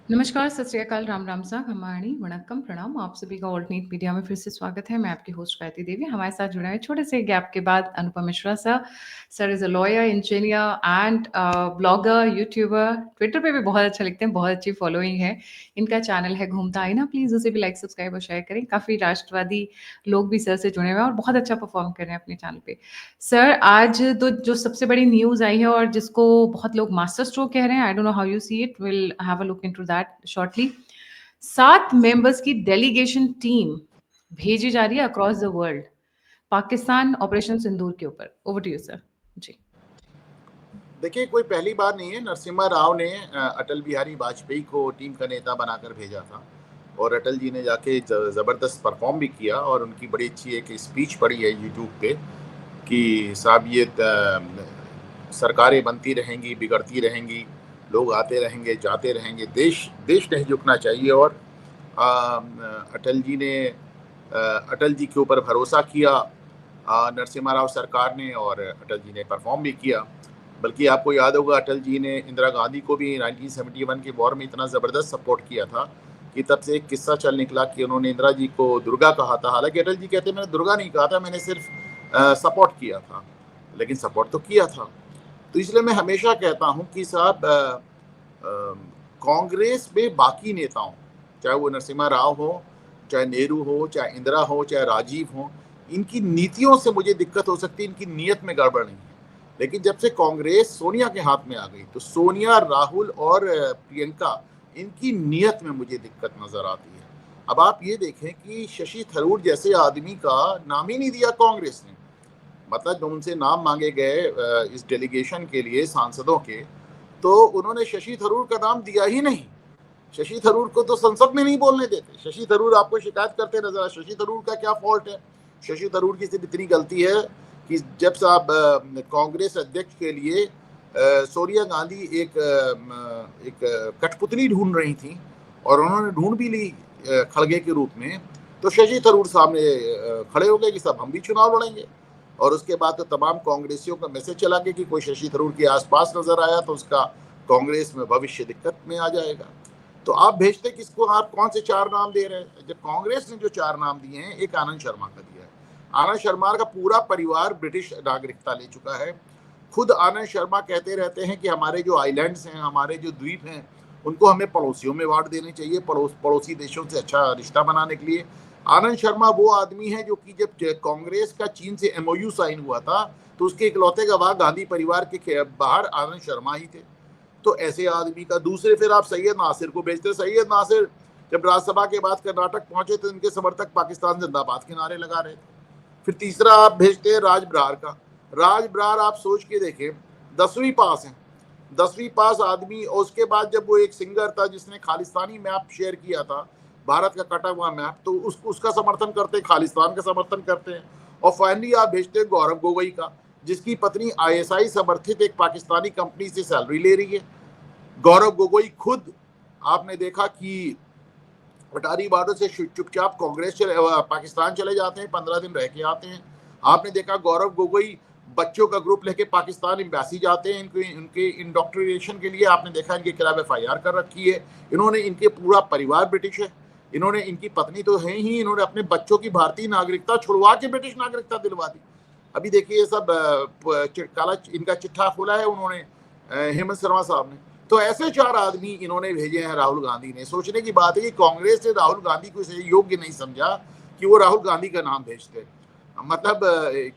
नमस्कार, सत श्री अकाल, राम राम सा, खमाणी, वणक्कम, प्रणाम। आप सभी का ऑल्टरनेट मीडिया में फिर से स्वागत है। मैं आपकी होस्ट गायत्री देवी। हमारे साथ जुड़े हैं छोटे से गैप के बाद Anupam Mishra sir. Sir is a lawyer, engineer and blogger, YouTuber. Twitter पे भी बहुत अच्छा लिखते हैं, बहुत अच्छी फॉलोइंग है। इनका चैनल है घूमता आईना, प्लीज़ उसे भी लाइक, सब्सक्राइब और शेयर करें। काफ़ी राष्ट्रवादी लोग भी सर से जुड़े हुए हैं और बहुत अच्छा परफॉर्म कर रहे हैं अपने चैनल पे। सर, आज तो जो सबसे बड़ी न्यूज़ आई है और जिसको बहुत लोग मास्टर स्ट्रोक कह रहे हैं, I don't know how you see it, will have a look into that shortly. 7 members की डेलीगेशन टीम भेजी जा रही है across the world Pakistan operation Sindoor के ऊपर। Over to you sir. जी। देखिए, कोई पहली बार नहीं है। नरसिम्हा राव ने अटल बिहारी वाजपेयी को टीम का नेता बनाकर भेजा था और अटल जी ने जाके ज़बरदस्त परफॉर्म भी किया और उनकी बड़ी अच्छी एक स्पीच पड़ी है यूट्यूब पे कि साहब ये सरकारें बनती रहेंगी, बिगड़ती रहेंगी, लोग आते रहेंगे, जाते रहेंगे, देश देश नहीं झुकना चाहिए। और अटल जी ने अटल जी के ऊपर भरोसा किया नरसिम्हा राव सरकार ने, और अटल जी ने परफॉर्म भी किया। बल्कि आपको याद होगा, अटल जी ने इंदिरा गांधी को भी 1971 के वॉर में इतना ज़बरदस्त सपोर्ट किया था कि तब से एक किस्सा चल निकला कि उन्होंने इंदिरा जी को दुर्गा कहा था। हालांकि अटल जी कहते मैंने दुर्गा नहीं कहा था, मैंने सिर्फ सपोर्ट किया था, लेकिन सपोर्ट तो किया था। तो इसलिए मैं हमेशा कहता हूं कि साहब कांग्रेस में बाकी नेताओं, चाहे वो नरसिम्हा राव हो, चाहे नेहरू हो, चाहे इंदिरा हो, चाहे राजीव हो, इनकी नीतियों से मुझे दिक्कत हो सकती है, इनकी नीयत में गड़बड़ नहीं है। लेकिन जब से कांग्रेस सोनिया के हाथ में आ गई तो सोनिया, राहुल और प्रियंका, इनकी नीयत में मुझे दिक्कत नजर आती है। अब आप ये देखें कि शशि थरूर जैसे आदमी का नाम ही नहीं दिया कांग्रेस ने। मतलब जब उनसे नाम मांगे गए इस डेलीगेशन के लिए सांसदों के, तो उन्होंने शशि थरूर का नाम दिया ही नहीं। शशि थरूर को तो संसद में नहीं बोलने देते। शशि थरूर आपको शिकायत करते नजर आए। शशि थरूर का क्या फॉल्ट है? शशि थरूर की सिर्फ इतनी गलती है कि जब साहब कांग्रेस अध्यक्ष के लिए सोनिया गांधी एक कठपुतली ढूंढ रही थी और उन्होंने ढूंढ भी ली खड़गे के रूप में, तो शशि थरूर सामने खड़े हो गए कि साहब हम भी चुनाव लड़ेंगे। और उसके बाद तो तमाम कांग्रेसियों का मैसेज चला गया कि कोई शशि थरूर के आसपास नजर आया तो उसका कांग्रेस में भविष्य दिक्कत में आ जाएगा। तो आप भेजते किसको? आप कौन से 4 नाम दे रहे हैं? जब कांग्रेस ने जो 4 नाम दिए हैं, एक आनंद शर्मा का दिया है। आनंद शर्मा का पूरा परिवार ब्रिटिश नागरिकता ले चुका है। खुद आनंद शर्मा कहते रहते हैं कि हमारे जो आइलैंड्स हैं, हमारे जो द्वीप हैं, उनको हमें पड़ोसियों में बांट देने चाहिए, पड़ोसी देशों से अच्छा रिश्ता बनाने के लिए। आनंद शर्मा वो आदमी है जो कि जब कांग्रेस का चीन से एमओयू साइन हुआ था तो उसके इकलौते गवाह गांधी परिवार के बाहर आनंद शर्मा ही थे। तो ऐसे आदमी का दूसरे फिर आप सैयद नासिर को भेजते। सैयद नासिर जब राज्यसभा के बाद कर्नाटक पहुंचे तो इनके समर्थक पाकिस्तान जिंदाबाद के नारे लगा रहे थे। फिर तीसरा आप भेजते हैं राज बरार का। राज बरार आप सोच के देखें, 10वीं पास है, 10वीं पास आदमी। और उसके बाद जब वो एक सिंगर था जिसने खालिस्तानी मैप शेयर किया था, भारत का कटा हुआ मैप, तो उसका समर्थन करते हैं, खालिस्तान का समर्थन करते हैं। और फाइनली आप भेजते हैं गौरव गोगोई का, जिसकी पत्नी आईएसआई समर्थित एक पाकिस्तानी कंपनी से सैलरी ले रही है। गौरव गोगोई खुद आपने देखा कि अटारी बॉर्डर से चुपचाप कांग्रेस पाकिस्तान चले जाते हैं, 15 दिन रह के आते हैं। आपने देखा गौरव गोगोई बच्चों का ग्रुप लेके पाकिस्तान एम्बेसी जाते हैं इनके इंडोक्ट्रिनेशन के लिए। आपने देखा इनके खिलाफ FIR कर रखी है। इन्होंने, इनके पूरा परिवार ब्रिटिश है, इन्होंने, इनकी पत्नी तो है ही, इन्होंने अपने बच्चों की भारतीय नागरिकता छुड़वा के ब्रिटिश नागरिकता दिलवा दी। अभी देखिए ये सब काला इनका चिट्ठा खोला है उन्होंने, हेमंत शर्मा साहब ने। तो ऐसे 4 आदमी इन्होंने भेजे हैं राहुल गांधी ने। सोचने की बात है कि कांग्रेस ने राहुल गांधी को इसे योग्य नहीं समझा कि वो राहुल गांधी का नाम भेजते। मतलब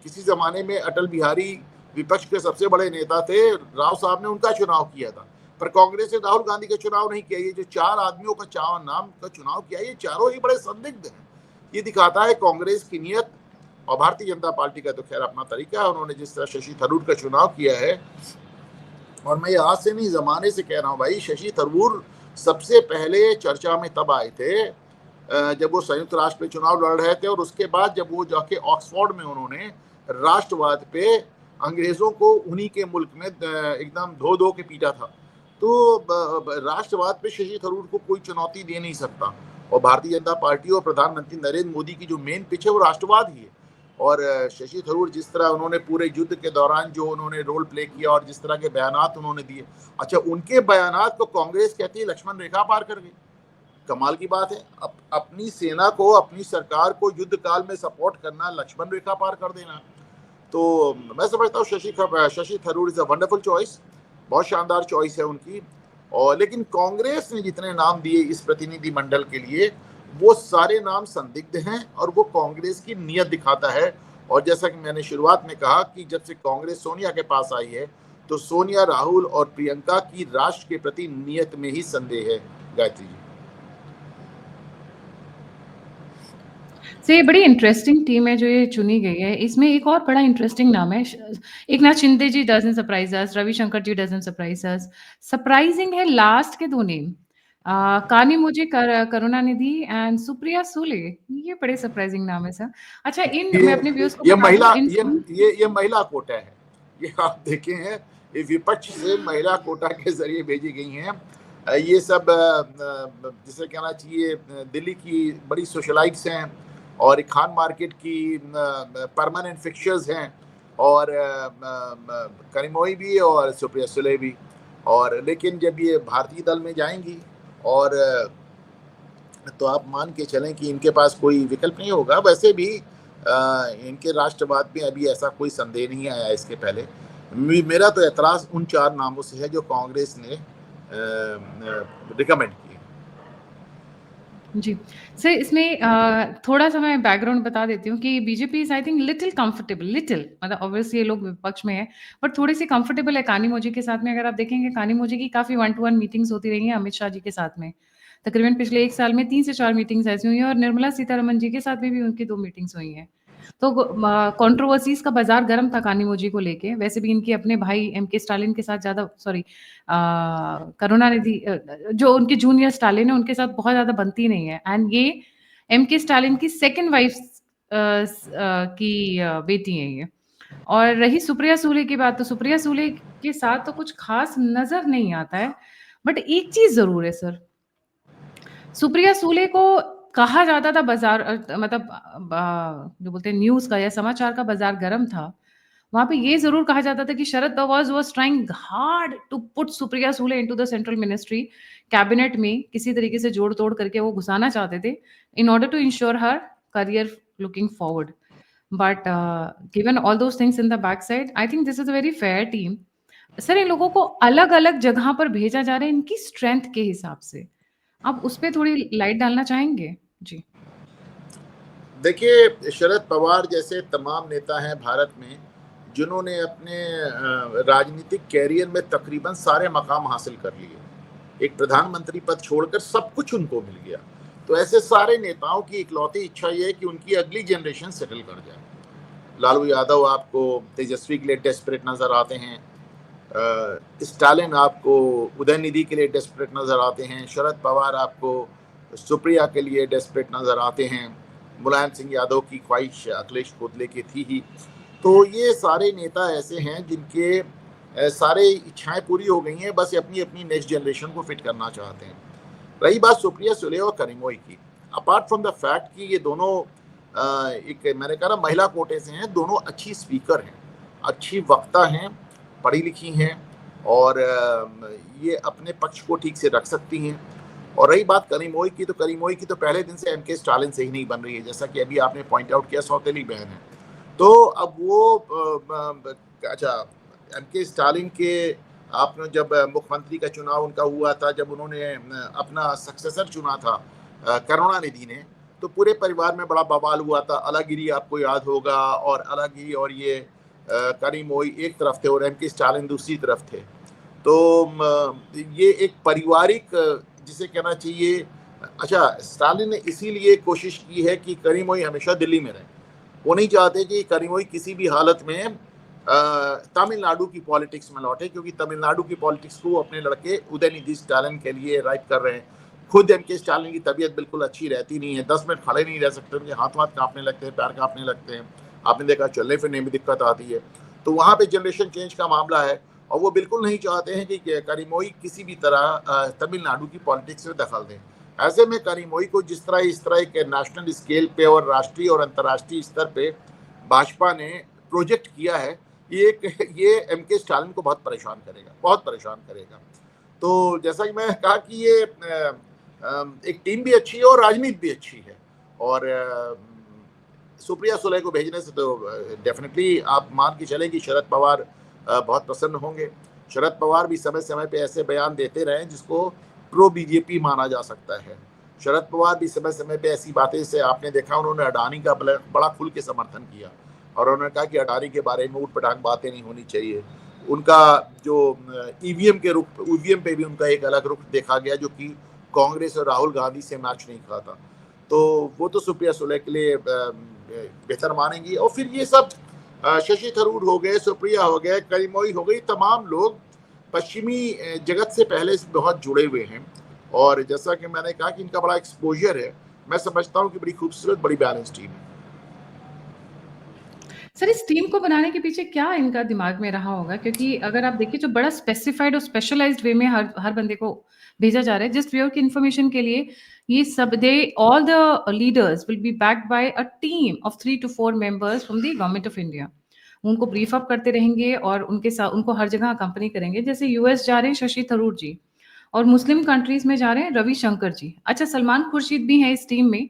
किसी जमाने में अटल बिहारी विपक्ष के सबसे बड़े नेता थे, राव साहब ने उनका चुनाव किया था, पर कांग्रेस ने राहुल गांधी का चुनाव नहीं किया। ये जो 4 आदमियों का नाम का चुनाव किया, ये चारों ही बड़े संदिग्ध हैं। ये दिखाता है कांग्रेस की नीयत। और भारतीय जनता पार्टी का तो खैर अपना तरीका है, उन्होंने जिस तरह शशि थरूर का चुनाव किया है। और मैं आज से नहीं, जमाने से कह रहा हूँ भाई, शशि थरूर सबसे पहले चर्चा में तब आए थे जब वो संयुक्त राष्ट्र में चुनाव लड़ रहे थे, और उसके बाद जब वो जाके ऑक्सफोर्ड में उन्होंने राष्ट्रवाद पे अंग्रेजों को उन्हीं के मुल्क में एकदम धो धो के पीटा था। तो राष्ट्रवाद पे शशि थरूर को कोई चुनौती दे नहीं सकता। और भारतीय जनता पार्टी और प्रधानमंत्री नरेंद्र मोदी की जो मेन पिच है वो राष्ट्रवाद ही है। और शशि थरूर जिस तरह उन्होंने पूरे युद्ध के दौरान जो उन्होंने रोल प्ले किया और जिस तरह के बयानात उन्होंने दिए, अच्छा उनके बयानात को कांग्रेस कहती है लक्ष्मण रेखा पार कर गई। कमाल की बात है, अपनी सेना को, अपनी सरकार को युद्ध काल में सपोर्ट करना लक्ष्मण रेखा पार कर देना। तो मैं समझता हूँ Shashi Tharoor is a wonderful choice, बहुत शानदार चॉइस है उनकी। और लेकिन कांग्रेस ने जितने नाम दिए इस प्रतिनिधि मंडल के लिए, वो सारे नाम संदिग्ध हैं और वो कांग्रेस की नीयत दिखाता है। और जैसा कि मैंने शुरुआत में कहा कि जब से कांग्रेस सोनिया के पास आई है, तो सोनिया, राहुल और प्रियंका की राष्ट्र के प्रति नीयत में ही संदेह है। गायत्री जी, से ये बड़ी इंटरेस्टिंग टीम है जो ये चुनी गई है। इसमें एक और बड़ा इंटरेस्टिंग नाम है, Eknath Shinde ji doesn't surprise us, Ravishankar ji doesn't surprise us. Surprising है लास्ट के 2 नेम, कानिमोझी करुणानिधि एंड सुप्रिया सुले। ये बड़े सरप्राइजिंग नाम है सर। अच्छा, मैं अपने व्यूअर्स को ये बता दूं, महिला इन ये महिला कोटा है, ये आप देखे हैं, ये विपक्ष से महिला कोटा के जरिए भेजी गई हैं। ये सब जिसे कहना चाहिए दिल्ली की बड़ी सोशलाइट्स हैं और खान मार्केट की परमानेंट फिक्चर्स हैं, और कनिमोई भी और सुप्रिया सुले भी। और लेकिन जब ये भारतीय दल में जाएंगी और तो आप मान के चलें कि इनके पास कोई विकल्प नहीं होगा। वैसे भी इनके राष्ट्रवाद में अभी ऐसा कोई संदेह नहीं आया इसके पहले। मेरा तो एतराज उन 4 नामों से है जो कांग्रेस ने रिकमेंड किए। जी। सर, इसमें थोड़ा-सा मैं बैकग्राउंड बता देती हूँ कि BJP is I think little मतलब ऑब्वियसली ये लोग विपक्ष में हैं, बट थोड़ी-सी कंफर्टेबल है कानिमोझी के साथ में। अगर आप देखेंगे कानिमोझी की काफ़ी 1 टू 1 मीटिंग्स होती रही हैं अमित शाह जी के साथ में। तकरीबन पिछले 1 साल में 3 से 4 मीटिंग्स ऐसी हुई हैं और निर्मला सीतारमण जी के साथ में भी उनकी 2 मीटिंग्स हुई हैं। तो कंट्रोवर्सीज़ का बाज़ार गर्म था कानिमोझी को लेके। वैसे भी इनके अपने भाई एमके स्टालिन के साथ ज़्यादा सॉरी करुणानिधि जो उनके जूनियर स्टालिन है, उनके साथ बहुत ज़्यादा बनती नहीं है एंड ये एमके स्टालिन की सेकंड वाइफ की बेटी हैं ये। और रही सुप्रिया सूले की बात, तो सुप्रिया सूले के साथ तो कुछ ख़ास नज़र नहीं आता है, बट एक चीज़ ज़रूर है सर, सुप्रिया सूले को कहा जाता था बाज़ार मतलब जो बोलते हैं न्यूज़ का या समाचार का बाज़ार गरम था। वहाँ पे ये ज़रूर कहा जाता था कि Sharad Pawar was trying hard to put Supriya Sule into the central ministry, cabinet में किसी तरीके से जोड़-तोड़ करके वो घुसाना चाहते थे, in order to ensure her career looking forward. But given all those things in the back side, I think this is a very fair team. Sir, इन लोगों को अलग-अलग जगह पर भेजा जा रहा है इनकी स्ट्रेंथ के हिसाब से। आप उस पे थोड़ी लाइट डालना चाहेंगे? जी। देखिए, शरद पवार जैसे तमाम नेता हैं भारत में जिन्होंने अपने राजनीतिक कैरियर में तकरीबन सारे मकाम हासिल कर लिए। एक प्रधानमंत्री पद छोड़कर सब कुछ उनको मिल गया। तो ऐसे सारे नेताओं की इकलौती इच्छा ये है कि उनकी अगली जनरेशन सेटल कर जाए। लालू यादव आपको तेजस्वी के लिए डेस्परेट नजर आते हैं, स्टालिन आपको उदयनिधि के लिए डेस्परेट नजर आते हैं, शरद पवार आपको सुप्रिया के लिए डेस्परेट नजर आते हैं, मुलायम सिंह यादव की ख्वाहिश अखिलेश कोतले की थी ही। तो ये सारे नेता ऐसे हैं जिनके सारे इच्छाएं पूरी हो गई हैं, बस अपनी अपनी नेक्स्ट जनरेशन को फिट करना चाहते हैं। रही बात सुप्रिया सुले और कनिमोई की, अपार्ट फ्रॉम द फैक्ट कि ये दोनों एक मैंने कहा ना महिला कोटे से हैं, दोनों अच्छी स्पीकर हैं, अच्छी वक्ता हैं, पढ़ी लिखी हैं और ये अपने पक्ष को ठीक से रख सकती हैं। और रही बात कनिमोई की, तो कनिमोई की तो पहले दिन से एमके स्टालिन से ही नहीं बन रही है, जैसा कि अभी आपने पॉइंट आउट किया, सौतेली बहन है। तो अब वो अच्छा, एमके स्टालिन के आपने जब मुख्यमंत्री का चुनाव उनका हुआ था, जब उन्होंने अपना सक्सेसर चुना था करुणानिधि ने, तो पूरे परिवार में बड़ा बवाल हुआ था। अलगगिरी आपको याद होगा, और अलगगिरी और ये कनिमोई एक तरफ थे और एमके स्टालिन दूसरी तरफ थे। तो ये एक पारिवारिक जिसे कहना चाहिए, अच्छा स्टालिन ने इसीलिए कोशिश की है कि कनिमोई हमेशा दिल्ली में रहे। वो नहीं चाहते कि कनिमोई किसी भी हालत में तमिलनाडु की पॉलिटिक्स में लौटे, क्योंकि तमिलनाडु की पॉलिटिक्स को अपने लड़के उदयनिधि स्टालिन के लिए राइट कर रहे हैं। खुद एमके स्टालिन की तबीयत बिल्कुल अच्छी रहती नहीं है, 10 मिनट खड़े नहीं रह सकते, उनके हाथ कांपने लगते हैं, पैर कांपने लगते हैं, आपने देखा चलने फिरने में दिक्कत आती है। तो वहाँ पे जनरेशन चेंज का मामला है और वो बिल्कुल नहीं चाहते हैं कि कनिमोई किसी भी तरह तमिलनाडु की पॉलिटिक्स में दखल दें। ऐसे में कनिमोई को जिस तरह इस तरह के नेशनल स्केल पे और राष्ट्रीय और अंतर्राष्ट्रीय स्तर पे भाजपा ने प्रोजेक्ट किया है, ये एम.के. स्टालिन को बहुत परेशान करेगा, बहुत परेशान करेगा। तो जैसा कि मैंने कहा कि ये एक टीम भी अच्छी है और राजनीति भी अच्छी है, और सुप्रिया सुले को भेजने से तो डेफिनेटली आप मान के चलें कि शरद पवार बहुत प्रसन्न होंगे। शरद पवार भी समय समय पे ऐसे बयान देते रहे जिसको प्रो बीजेपी माना जा सकता है। शरद पवार भी समय समय पे ऐसी बातें से आपने देखा, उन्होंने अडानी का बड़ा खुल के समर्थन किया और उन्होंने कहा कि अडानी के बारे में ऊटपटांग बातें नहीं होनी चाहिए। उनका जो ईवीएम पे भी उनका एक अलग रुख देखा गया जो कि कांग्रेस और राहुल गांधी से मैच नहीं खाता। तो वो तो सुप्रिया सुले के लिए बेहतर मानेंगी। और फिर ये सब शशि थरूर हो गए, सुप्रिया हो गए, करीमोई हो गई, तमाम लोग पश्चिमी जगत से पहले से बहुत जुड़े हुए हैं, और जैसा कि मैंने कहा कि इनका बड़ा एक्सपोजर है। मैं समझता हूँ कि बड़ी खूबसूरत, बड़ी बैलेंस टीम है। सर, इस टीम को बनाने के पीछे क्या इनका दिमाग में रहा होगा? क्योंकि अगर आप देखिए, जो बड़ा स्पेसिफाइड और स्पेशलाइज्ड वे में हर बंदे को भेजा जा रहा है। जस्ट व्यूअर की इन्फॉर्मेशन के लिए, ये सब they all the leaders will be backed by a team of 3 to 4 members from the government of India. उनको ब्रीफ अप करते रहेंगे और उनके साथ उनको हर जगह अकम्पनी करेंगे। जैसे यूएस जा रहे हैं शशि थरूर जी, और मुस्लिम कंट्रीज में जा रहे हैं रविशंकर जी। अच्छा, सलमान खुर्शीद भी हैं इस टीम में।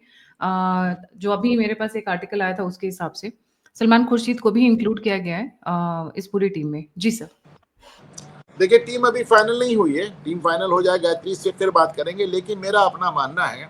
जो अभी मेरे पास एक आर्टिकल आया था उसके हिसाब से सलमान खुर्शीद को भी इंक्लूड किया गया है इस पूरी टीम में। जी सर। देखिए, टीम अभी फाइनल नहीं हुई है, टीम फाइनल हो जाए गायत्री से फिर बात करेंगे। लेकिन मेरा अपना मानना है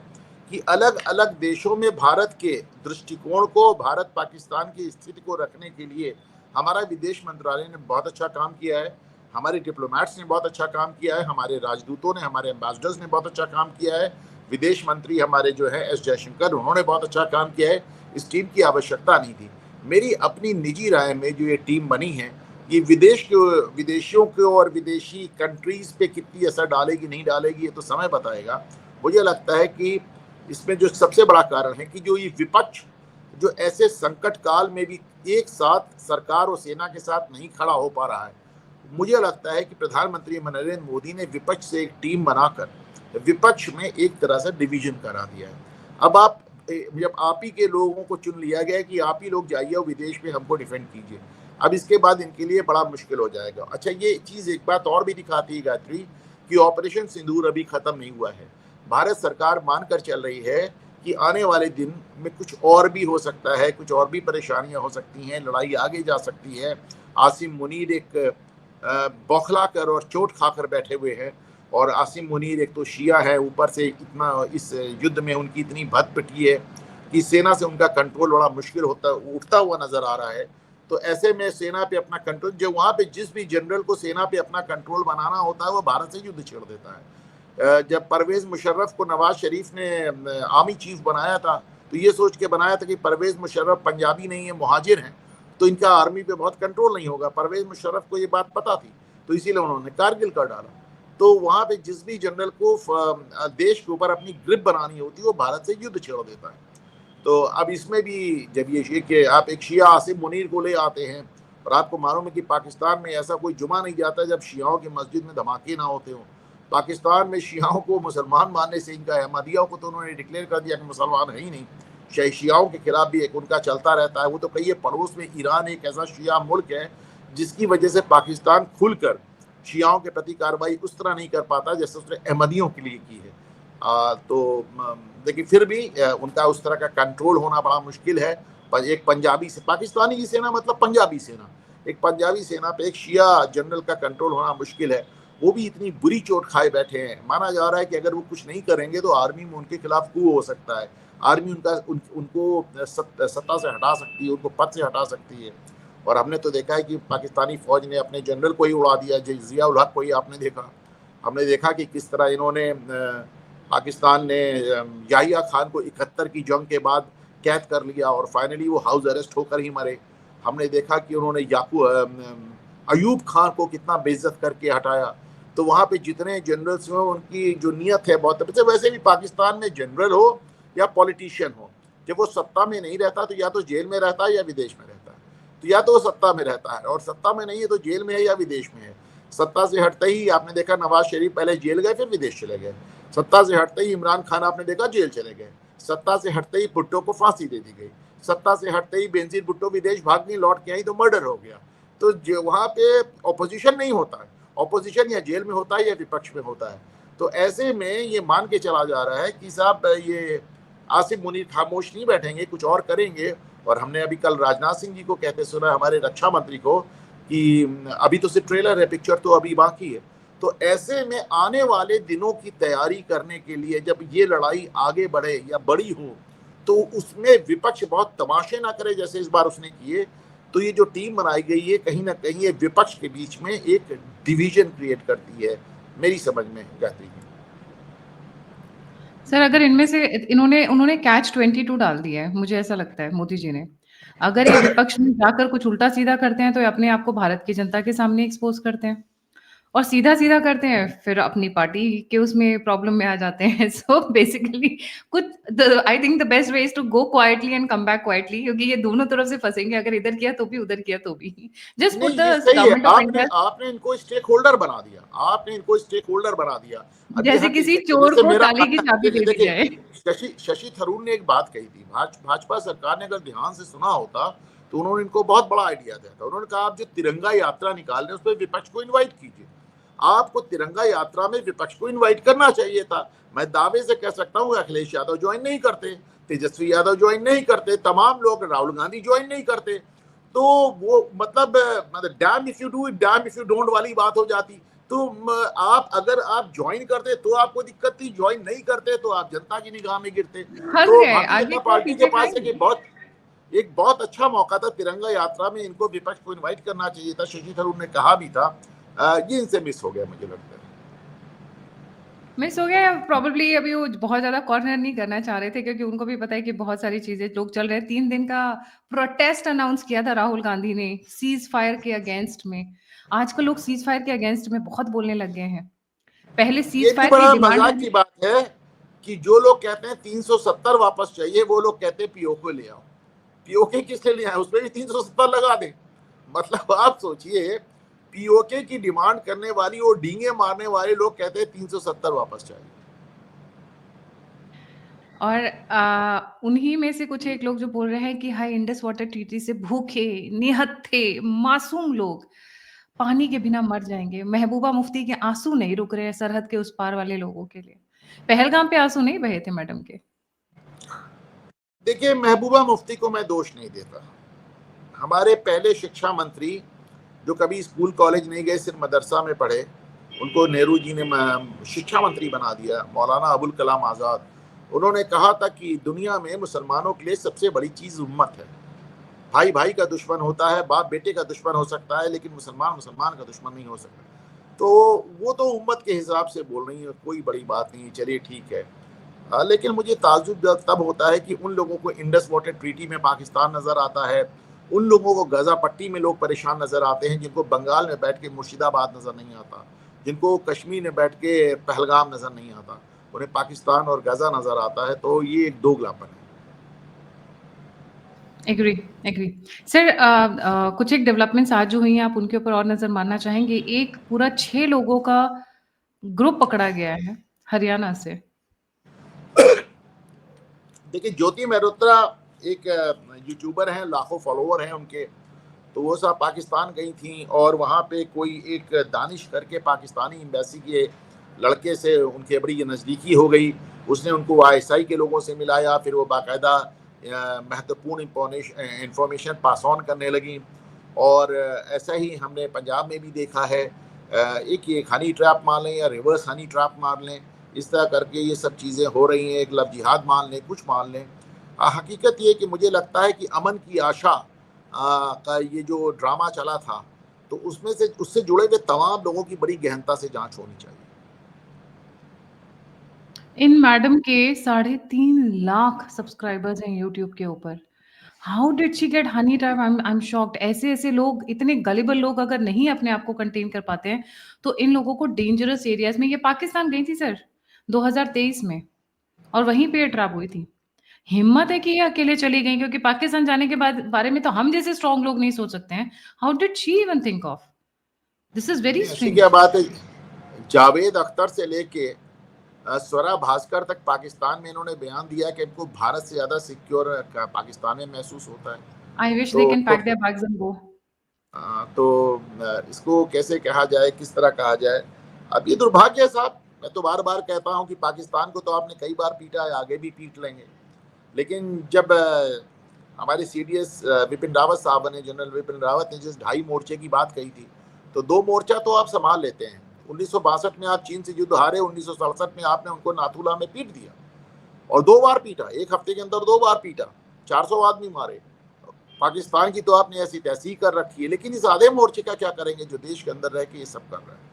कि अलग अलग देशों में भारत के दृष्टिकोण को, भारत पाकिस्तान की स्थिति को रखने के लिए हमारा विदेश मंत्रालय ने बहुत अच्छा काम किया है, हमारे डिप्लोमेट्स ने बहुत अच्छा काम किया है, हमारे राजदूतों ने, हमारे एम्बेसडर्स ने बहुत अच्छा काम किया है, विदेश मंत्री हमारे जो है एस जयशंकर, उन्होंने बहुत अच्छा काम किया है। इस टीम की आवश्यकता नहीं थी। मेरी अपनी निजी राय में जो ये टीम बनी है, ये विदेशियों को और विदेशी कंट्रीज पे कितनी असर डालेगी नहीं डालेगी ये तो समय बताएगा। मुझे लगता है कि इसमें जो सबसे बड़ा कारण है कि जो ये विपक्ष जो ऐसे संकट काल में भी एक साथ सरकार और सेना के साथ नहीं खड़ा हो पा रहा है, मुझे लगता है कि प्रधानमंत्री नरेंद्र मोदी ने विपक्ष से एक टीम बनाकर विपक्ष में एक तरह से डिवीजन करा दिया है। अब जब आप ही के लोगों को चुन लिया गया कि आप ही लोग जाइए और विदेश में हमको डिफेंड कीजिए, अब इसके बाद इनके लिए बड़ा मुश्किल हो जाएगा। अच्छा, ये चीज़ एक बात और भी दिखाती है गायत्री कि ऑपरेशन सिंदूर अभी खत्म नहीं हुआ है। भारत सरकार मानकर चल रही है कि आने वाले दिन में कुछ और भी हो सकता है, कुछ और भी परेशानियां हो सकती हैं, लड़ाई आगे जा सकती है। आसिम मुनीर एक बौखला कर और चोट खाकर बैठे हुए हैं, और आसिम मुनीर एक तो शिया है, ऊपर से इतना इस युद्ध में उनकी इतनी भद पिटी है कि सेना से उनका कंट्रोल बड़ा मुश्किल उठता हुआ नजर आ रहा है। तो ऐसे में सेना पे अपना कंट्रोल, जो वहाँ पे जिस भी जनरल को सेना पे अपना कंट्रोल बनाना होता है वो भारत से युद्ध छेड़ देता है। जब परवेज मुशर्रफ को नवाज शरीफ ने आर्मी चीफ बनाया था तो ये सोच के बनाया था कि परवेज मुशर्रफ पंजाबी नहीं है, मुहाजिर हैं, तो इनका आर्मी पे बहुत कंट्रोल नहीं होगा। परवेज मुशर्रफ को ये बात पता थी, तो इसीलिए उन्होंने कारगिल कर डाला। तो वहाँ पे जिस भी जनरल को देश के ऊपर अपनी ग्रिप बनानी होती है वो भारत से युद्ध छेड़ देता है। तो अब इसमें भी जब ये कि आप एक शिया आसिम मुनीर को ले आते हैं, और आपको मालूम है कि पाकिस्तान में ऐसा कोई जुमा नहीं जाता जब शियाओं की मस्जिद में धमाके ना होते हों। पाकिस्तान में शियाओं को मुसलमान मानने से इनका, अहमदियों को तो उन्होंने डिक्लेयर कर दिया कि मुसलमान है ही नहीं। शियाओं के खिलाफ भी एक उनका चलता रहता है। वो तो कहिए पड़ोस में ईरान एक ऐसा शिया मुल्क है जिसकी वजह से पाकिस्तान खुलकर शियाओं के प्रति कार्रवाई उस तरह नहीं कर पाता जैसे उसने अहमदियों के लिए की है। तो लेकिन फिर भी उनका उस तरह का कंट्रोल होना बड़ा मुश्किल है। पर एक पंजाबी से पाकिस्तानी की सेना मतलब पंजाबी सेना, एक पंजाबी सेना पे एक शिया जनरल का कंट्रोल होना मुश्किल है। वो भी इतनी बुरी चोट खाए बैठे हैं। माना जा रहा है कि अगर वो कुछ नहीं करेंगे तो आर्मी में उनके खिलाफ coup हो सकता है। आर्मी उनको सत्ता से हटा सकती है, उनको पद से हटा सकती है। और हमने तो देखा है कि पाकिस्तानी फौज ने अपने जनरल को ही उड़ा दिया, जिया-उल हक को ही आपने देखा। हमने देखा कि किस तरह इन्होंने पाकिस्तान ने याहिया खान को 71 की जंग के बाद कैद कर लिया और फाइनली वो हाउस अरेस्ट होकर ही मरे। हमने देखा कि उन्होंने अयूब खान को कितना बेइज्जत करके हटाया। तो वहाँ पे जितने जनरल्स हो उनकी जो नीयत है बहुत अच्छे। वैसे भी पाकिस्तान में जनरल हो या पॉलिटिशियन हो, जब वो सत्ता में नहीं रहता तो या तो जेल में रहता है या विदेश में रहता है। तो या तो वो सत्ता में रहता है, और सत्ता में नहीं है तो जेल में है या विदेश में है। सत्ता से हटते ही आपने देखा नवाज शरीफ पहले जेल गए फिर विदेश चले गए। सत्ता से हटते ही इमरान खान आपने देखा जेल चले गए। सत्ता से हटते ही भुट्टो को फांसी दे दी गई। सत्ता से हटते ही बेनजीर भुट्टो विदेश भाग गई, लौट के आई तो मर्डर हो गया। तो जो वहां पे ऑपोजिशन नहीं होता है, ऑपोजिशन या जेल में होता है या विपक्ष में होता है। तो ऐसे में ये मान के चला जा रहा है कि साहब ये आसिफ मुनीर खामोश नहीं बैठेंगे, कुछ और करेंगे। और हमने अभी कल राजनाथ सिंह जी को कहते सुना, हमारे रक्षा मंत्री को, कि अभी तो सिर्फ ट्रेलर है, पिक्चर तो अभी बाकी है। तो ऐसे में आने वाले दिनों की तैयारी करने के लिए जब ये लड़ाई आगे बढ़े या बड़ी हो, तो उसमें विपक्ष बहुत तमाशे ना करे जैसे इस बार उसने किए। तो ये जो टीम बनाई गई है कहीं ना कहीं ये विपक्ष के बीच में एक डिवीजन क्रिएट करती है, मेरी समझ में कहती है। सर अगर इनमें से उन्होंने Catch-22 डाल दिया है, मुझे ऐसा लगता है मोदी जी ने। अगर ये विपक्ष में जाकर कुछ उल्टा सीधा करते हैं तो ये अपने आप को भारत की जनता के सामने एक्सपोज करते हैं और सीधा सीधा करते हैं फिर अपनी पार्टी के उसमें प्रॉब्लम में आ जाते हैं। सो बेसिकली कुछ I think the best way is to go quietly and come back quietly, क्योंकि ये दोनों तरफ से फंसेंगे, अगर इधर किया तो भी उधर किया तो भी। जस्ट पुट नहीं, ये द सही है, गवर्नमेंट ऑफ आपने इंडिया आपने इनको स्टेक होल्डर बना दिया, आपने इनको स्टेक होल्डर बना दिया। अब ये जैसे किसी हकीकत है, चोर जैसे को मेरा ताले की चाबी देखिए दे दी देखिए, जाए। शशि थरूर ने एक बात कही थी, भाजपा सरकार ने अगर ध्यान से सुना होता तो उन्होंने इनको बहुत बड़ा आइडिया दिया था। उन्होंने कहा आप जो तिरंगा यात्रा निकाल रहे हैं उस पर विपक्ष को इन्वाइट कीजिए। आपको तिरंगा यात्रा में विपक्ष को इन्वाइट करना चाहिए था। मैं दावे से कह सकता हूँ अखिलेश यादव ज्वाइन नहीं करते, तेजस्वी यादव ज्वाइन नहीं करते, तमाम लोग, राहुल गांधी ज्वाइन नहीं करते। तो वो मतलब dam if you do it dam if you don't वाली बात हो जाती। तो आप अगर आप ज्वाइन करते तो आपको दिक्कत थी, ज्वाइन नहीं करते तो आप जनता की निगाह में गिरते। हंस तो गए, भारतीय आगे जनता क्या पार्टी के पीछे पास खाएंगे। एक बहुत अच्छा मौका था, तिरंगा यात्रा में इनको विपक्ष को इनवाइट करना चाहिए था। शशि थरूर ने कहा भी था, ये इनसे मिस हो गया मुझे लगता है। मिस हो गया, प्रोबेबली अभी वो बहुत ज्यादा कॉर्नर नहीं करना चाह रहे थे, क्योंकि उनको भी पता है कि बहुत सारी चीजें लोग चल रहे हैं। 3 दिन का प्रोटेस्ट अनाउंस किया था राहुल गांधी ने सीज फायर के अगेंस्ट में। आजकल लोग सीज फायर के अगेंस्ट में बहुत बोलने लग गए हैं। पहले ये सीज भी फायर की बड़ा डिमांड मजाक की बात है कि जो लोग कहते हैं 370 वापस चाहिए, वो लोग कहते हैं पीओके ले आओ। पीओके किस लिए ले आए, उसमें भी 370 लगा दे। मतलब आप सोचिए, पीओके की डिमांड करने वाली और डींगे मारने वाले लोग कहते हैं 370 वापस चाहिए। और उन्हीं में से कुछ एक लोग जो बोल रहे हैं कि हाई इंडस वाटर ट्रीटी से भूखे, निहत्थे, मासूम लोग पानी के बिना मर जाएंगे। महबूबा मुफ्ती के आंसू नहीं रुक रहे हैं सरहद के उस पार वाले लोगों के लिए। पहलगाम पे आंसू नहीं बहे थे मैडम के। देखिए, महबूबा मुफ्ती को मैं दोष नहीं देता। हमारे पहले शिक्षा मंत्री जो कभी स्कूल कॉलेज नहीं गए, सिर्फ मदरसा में पढ़े, उनको नेहरू जी ने शिक्षा मंत्री बना दिया, मौलाना अबुल कलाम आज़ाद। उन्होंने कहा था कि दुनिया में मुसलमानों के लिए सबसे बड़ी चीज़ उम्मत है। भाई भाई का दुश्मन होता है, बाप बेटे का दुश्मन हो सकता है, लेकिन मुसलमान मुसलमान का दुश्मन नहीं हो सकता। तो वो तो उम्मत के हिसाब से बोल रही है, कोई बड़ी बात नहीं, चलिए ठीक है। लेकिन मुझे ताज्जुब तब होता है कि उन लोगों को इंडस वाटर ट्रीटी में पाकिस्तान नज़र आता है, उन लोगों को गजा पट्टी में लोग परेशान नज़र आते हैं, जिनको बंगाल में बैठ के मुर्शिदाबाद नज़र नहीं आता, जिनको कश्मीर में बैठ के पहलगाम नज़र नहीं आता, उन्हें पाकिस्तान और गजा नज़र आता है। तो ये एक दोगलापन है। Agree agree sir. कुछ एक डेवलपमेंट्स आज जो हुई हैं, आप उनके ऊपर और नजर मारना चाहेंगे। एक पूरा 6 लोगों का ग्रुप पकड़ा गया है हरियाणा से। देखिए, ज्योति मेहरोत्रा एक यूट्यूबर हैं, लाखों फॉलोवर हैं उनके। तो वो सब पाकिस्तान गई थी और वहाँ पे कोई एक दानिश करके पाकिस्तानी एम्बेसी के लड़के से उनके बड़ी नज़दीकी हो गई। उसने उनको आईएसआई के लोगों से मिलाया, फिर वो बाकायदा महत्वपूर्ण इंफॉर्मेशन पास ऑन करने लगी। और ऐसा ही हमने पंजाब में भी देखा है। एक ये हनी ट्रैप मान लें या रिवर्स हनी ट्रैप मान लें, इस तरह करके ये सब चीज़ें हो रही हैं। एक लव जिहाद मान लें, कुछ मान लें। हकीकत ये कि मुझे लगता है कि अमन की आशा का ये जो ड्रामा चला था, तो उसमें से उससे जुड़े हुए तमाम लोगों की बड़ी गहनता से जांच होनी चाहिए। इन मैडम के 3.5 लाख सब्सक्राइबर्स हैं यूट्यूब के ऊपर। How did she get honey trap? I am shocked. ऐसे लोग, इतने गलिबल लोग अगर नहीं अपने आप को कंटेन कर पाते हैं, तो इन लोगों को डेंजरस एरियाज में, ये पाकिस्तान गई थी सर 2023 में, और वहीं पे ये ट्रैप हुई थी। हिम्मत है कि ये अकेले चली गई, क्योंकि पाकिस्तान जाने के बाद बारे में तो हम जैसे स्ट्रॉन्ग लोग नहीं सोच सकते हैं। How did she even think of this? Is very नहीं, ऐसी क्या स्ट्रेंज। बात है। जावेद अख्तर से लेके स्वरा भास्कर तक पाकिस्तान में इन्होंने बयान दिया कि इनको भारत से ज्यादा सिक्योर पाकिस्तान में महसूस होता है। I wish they तो can pack their bags and go. तो इसको कैसे कहा जाए, किस तरह कहा जाए? अब ये दुर्भाग्य है साहब। मैं तो बार बार कहता हूँ कि पाकिस्तान को तो आपने कई बार पीटा है, आगे भी पीट लेंगे, लेकिन जब हमारे सीडीएस विपिन रावत साहब ने, जनरल विपिन रावत ने जिस 2.5 मोर्चे की बात कही थी, तो 2 मोर्चा तो आप संभाल लेते हैं। 1962 में आप चीन से युद्ध हारे, 1967 में आपने उनको नाथुला में पीट दिया, और 2 बार पीटा, एक हफ्ते के अंदर 2 बार पीटा, 400 आदमी मारे। पाकिस्तान की तो आपने ऐसी तैसी कर रखी है, लेकिन इस आधे मोर्चे का क्या करेंगे जो देश के अंदर रह के ये सब कर रहा है?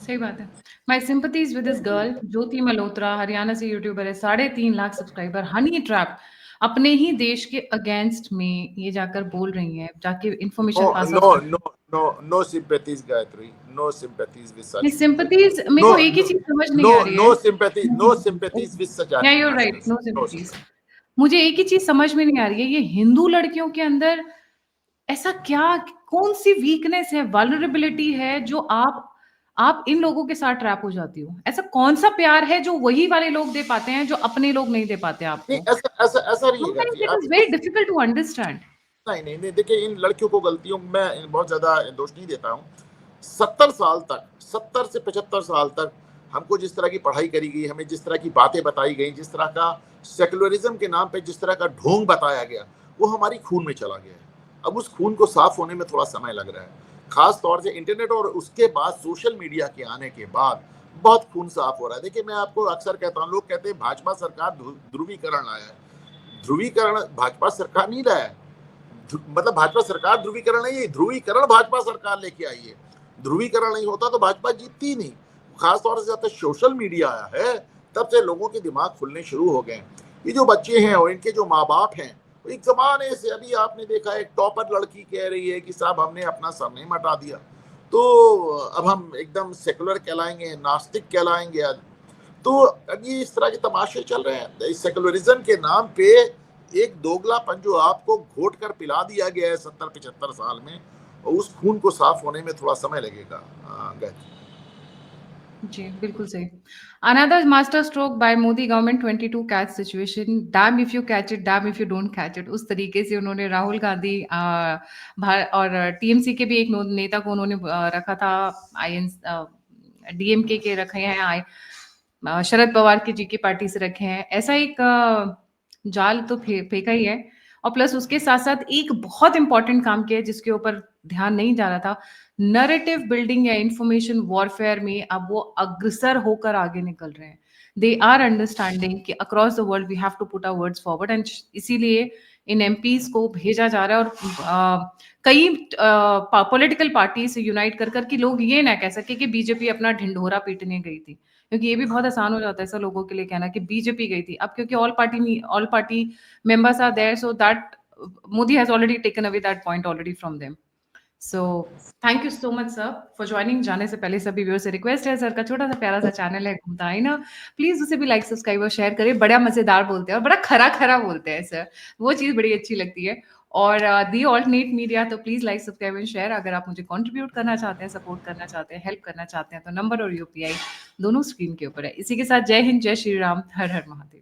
सही बात है। My sympathies with this girl ज्योति मल्होत्रा, हरियाणा से यूट्यूबर है, 3.5 लाख सब्सक्राइबर, हनी ट्रैप, अपने ही देश के अगेंस्ट में ये जाकर बोल रही हैं, जाके information no pass no out कर। No no no sympathies Gayatri, no sympathies with नहीं, सच पीपल। सिंपैथीज मेरे नो को एक ही नो चीज समझ नहीं नो आ रही है। No sympathy, no sympathies with such या you are right, activists, no no sympathies. Sympathy. मुझे एक ही चीज समझ में नहीं आ रही है, ये हिंदू लड़कियों के अंदर ऐसा क्या, कौन सी वीकनेस है, वल्नरेबिलिटी है जो आप इन लोगों के साथ ट्रैप हो जाती हो? ऐसा कौन सा प्यार है जो वही वाले लोग दे पाते हैं जो अपने लोग नहीं दे पाते नहीं, आपको? ऐसा ऐसा ऐसा नहीं है समटाइम्स गायत्री, इट आप इज इनको। Very difficult to understand. नहीं नहीं नहीं, देखिए, इन लड़कियों को गलतियों मैं बहुत ज्यादा दोष नहीं देता हूँ। 70 साल तक, 70 से 75 साल तक हमको जिस तरह की पढ़ाई करी गई, हमें जिस तरह की बातें बताई गई, जिस तरह का सेकुलरिज्म के नाम पे जिस तरह का ढोंग बताया गया, वो हमारी खून में चला गया है। अब उस खून को साफ होने में थोड़ा समय लग रहा है, खास तौर से इंटरनेट और उसके बाद सोशल मीडिया के आने के बाद बहुत खून साफ हो रहा है। देखिए, मैं आपको अक्सर कहता हूँ, लोग कहते हैं भाजपा सरकार ध्रुवीकरण लाया है। ध्रुवीकरण भाजपा सरकार नहीं लाया है। मतलब भाजपा सरकार ध्रुवीकरण नहीं है, ध्रुवीकरण भाजपा सरकार लेके आई है। ध्रुवीकरण नहीं होता तो भाजपा जीतती नहीं। खासतौर से जब तक सोशल मीडिया आया है, तब से लोगों के दिमाग खुलने शुरू हो गए। ये जो बच्चे हैं और इनके जो माँ बाप हैं, एक जमाने से, अभी आपने देखा एक टॉपर लड़की कह रही है कि साहब हमने अपना सरनेम हटा दिया, तो अब हम एकदम सेकुलर कहलाएंगे, नास्तिक कहलाएंगे। तो अब ये इस तरह के तमाशे चल रहे हैं। इस सेकुलरिज्म के नाम पे एक दोगलापन जो आपको घोट कर पिला दिया गया है 70-75 साल में, और उस खून को साफ होने में थोड़ा समय लगेगा। जी, बिल्कुल सही। Another master stroke bye Modi government 22 catch situation, dam if you catch it, dam if you don't catch it. उस तरीके से उन्होंने राहुल गांधी और टीएमसी के भी एक नेता को उन्होंने रखा था, डीएमके के रखे हैं, शरद पवार की जी की पार्टी से रखे हैं। ऐसा एक जाल तो फेंका ही है, और प्लस उसके साथ साथ एक बहुत इंपॉर्टेंट काम किया है जिसके ऊपर ध्यान नहीं जा रहा था, नरेटिव बिल्डिंग या इंफॉर्मेशन वॉरफेयर में अब वो अग्रसर होकर आगे निकल रहे हैं। दे आर अंडरस्टैंडिंग कि across the world we have to put our words forward, and इसीलिए इन एमपीज को भेजा जा रहा है। और कई पॉलिटिकल पार्टी से यूनाइट कर कर कि लोग ये ना कह सके कि बीजेपी अपना ढिंढोरा पीटने गई थी, क्योंकि ये भी बहुत आसान हो जाता है ऐसा लोगों के लिए कहना कि बीजेपी गई थी। अब क्योंकि all party members are there, so that Modi has already taken away that point already from them. So thank you so much sir for joining. जाने से पहले सभी व्यूअर्स से रिक्वेस्ट है, सर का छोटा सा प्यारा सा चैनल है घूमता है ना, प्लीज उसे भी लाइक सब्सक्राइब और शेयर करें। बड़ा मजेदार बोलते हैं और बड़ा खरा खरा बोलते हैं सर, वो चीज बड़ी अच्छी लगती है। और दी ऑल्टरनेट मीडिया, तो please like subscribe and share. अगर आप मुझे कंट्रीब्यूट करना चाहते हैं, सपोर्ट करना चाहते हैं, हेल्प करना चाहते हैं, तो नंबर और यूपीआई दोनों स्क्रीन के ऊपर है। इसी के साथ जय हिंद, जय श्री राम, हर हर महादेव।